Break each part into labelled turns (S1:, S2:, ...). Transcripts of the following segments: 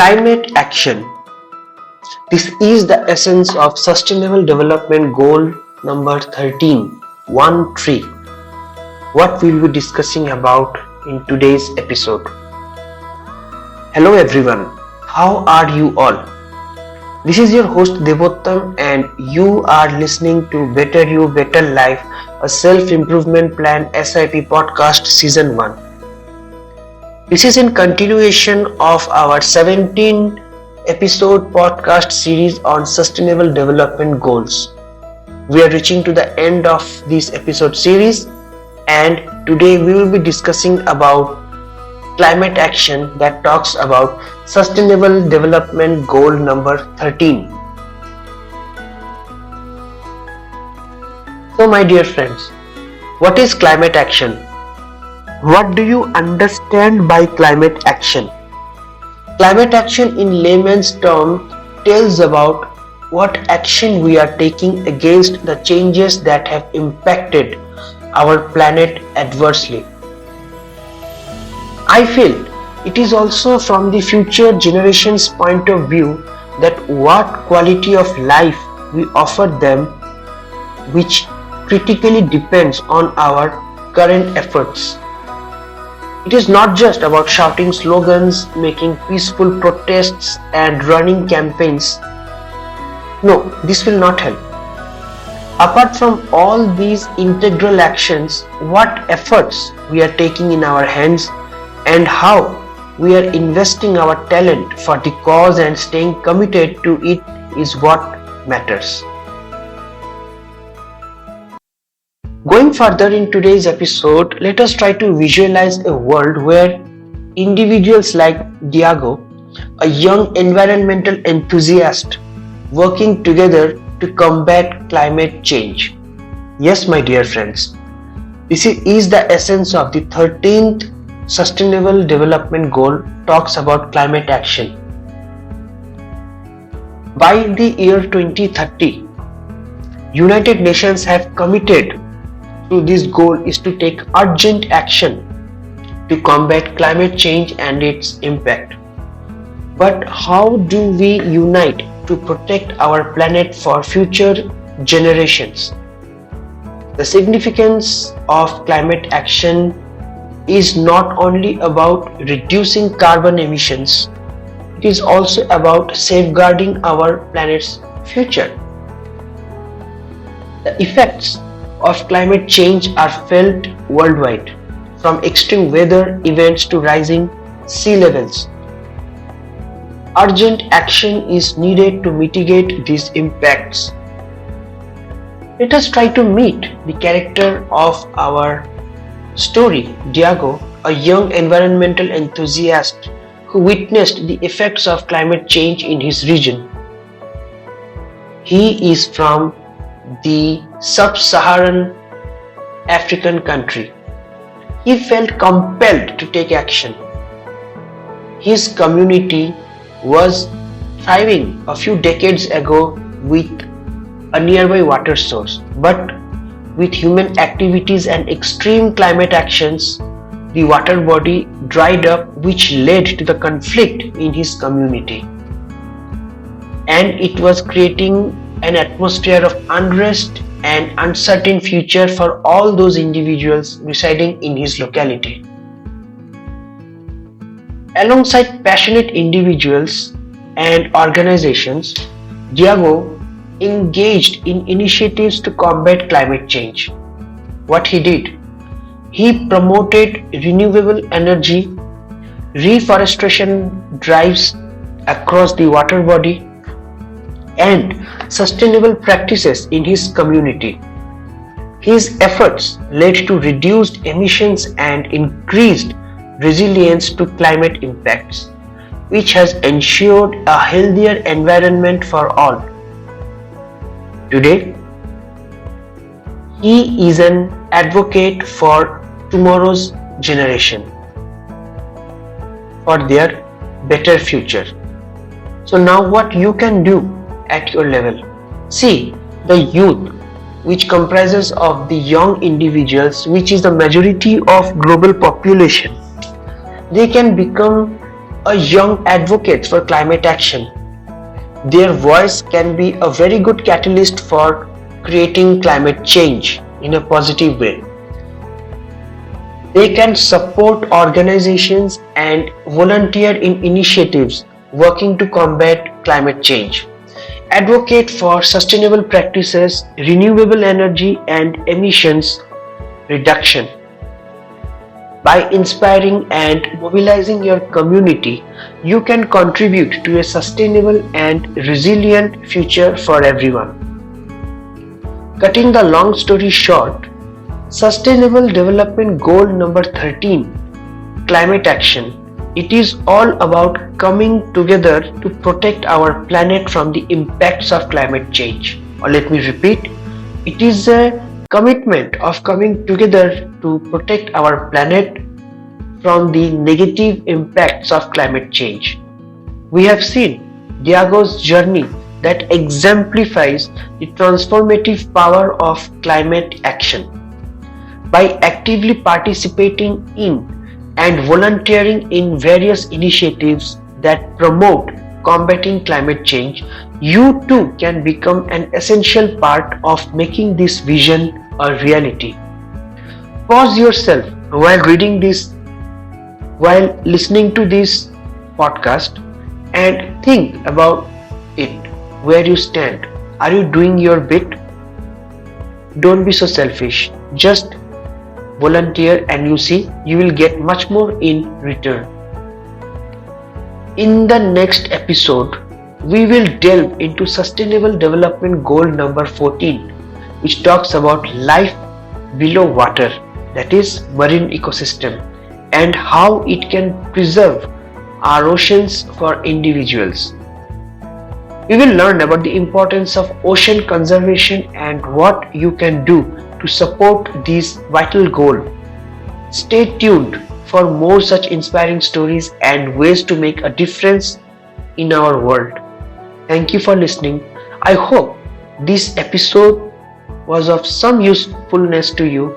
S1: Climate action. This is the essence of Sustainable Development Goal number 13, 1 3. What we'll be discussing about in today's episode. Hello everyone, how are you all? This is your host Devottam and you are listening to Better You, Better Life, a self-improvement plan SIP podcast season 1. This is in continuation of our 17 episode podcast series on sustainable development goals. We are reaching to the end of this episode series and today we will be discussing about climate action that talks about sustainable development goal number 13. So my dear friends, what is climate action? What do you understand by climate action? Climate action in layman's terms tells about what action we are taking against the changes that have impacted our planet adversely. I feel it is also from the future generations' point of view that what quality of life we offer them, which critically depends on our current efforts. It is not just about shouting slogans, making peaceful protests and running campaigns. No, this will not help. Apart from all these integral actions, what efforts we are taking in our hands and how we are investing our talent for the cause and staying committed to it is what matters. Going further in today's episode, let us try to visualize a world where individuals like Diego, a young environmental enthusiast, working together to combat climate change. Yes, my dear friends, this is the essence of the 13th Sustainable Development Goal talks about climate action. By the year 2030, United Nations have committed to this goal is to take urgent action to combat climate change and its impact. But how do we unite to protect our planet for future generations? The significance of climate action is not only about reducing carbon emissions, it is also about safeguarding our planet's future. The effects of climate change are felt worldwide, from extreme weather events to rising sea levels. Urgent action is needed to mitigate these impacts. Let us try to meet the character of our story, Diego, a young environmental enthusiast who witnessed the effects of climate change in his region. He is from the sub-Saharan African country. He felt compelled to take action. His community was thriving a few decades ago with a nearby water source, but with human activities and extreme climate actions, the water body dried up, which led to the conflict in his community. And it was creating an atmosphere of unrest and uncertain future for all those individuals residing in his locality. Alongside passionate individuals and organizations, Diego engaged in initiatives to combat climate change. What he did? He promoted renewable energy, reforestation drives across the water body, and sustainable practices in his community. His efforts led to reduced emissions and increased resilience to climate impacts, which has ensured a healthier environment for all. Today, he is an advocate for tomorrow's generation, for their better future. So now what you can do at your level? See, the youth, which comprises of the young individuals, which is the majority of global population, they can become a young advocate for climate action. Their voice can be a very good catalyst for creating climate change in a positive way. They can support organizations and volunteer in initiatives working to combat climate change. Advocate for sustainable practices, renewable energy, and emissions reduction. By inspiring and mobilizing your community, you can contribute to a sustainable and resilient future for everyone. Cutting the long story short, Sustainable Development Goal number 13, Climate Action. It is all about coming together to protect our planet from the impacts of climate change. Or let me repeat, it is a commitment of coming together to protect our planet from the negative impacts of climate change. We have seen Diago's journey that exemplifies the transformative power of climate action. By actively participating in and volunteering in various initiatives that promote combating climate change, you too can become an essential part of making this vision a reality. Pause yourself while listening to this podcast and think about it, where you stand. Are you doing your bit? Don't be so selfish. Just volunteer and you see you will get much more in return. In the next episode, we will delve into Sustainable Development Goal number 14, which talks about life below water, that is marine ecosystem, and how it can preserve our oceans for individuals. We will learn about the importance of ocean conservation and what you can do to support this vital goal. Stay tuned for more such inspiring stories and ways to make a difference in our world. Thank you for listening. I hope this episode was of some usefulness to you.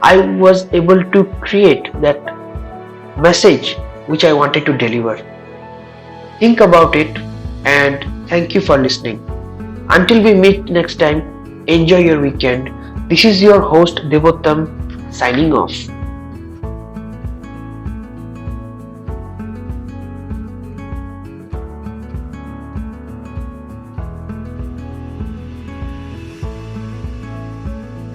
S1: I was able to create that message which I wanted to deliver. Think about it and thank you for listening. Until we meet next time, enjoy your weekend. This is your host Devottam signing off.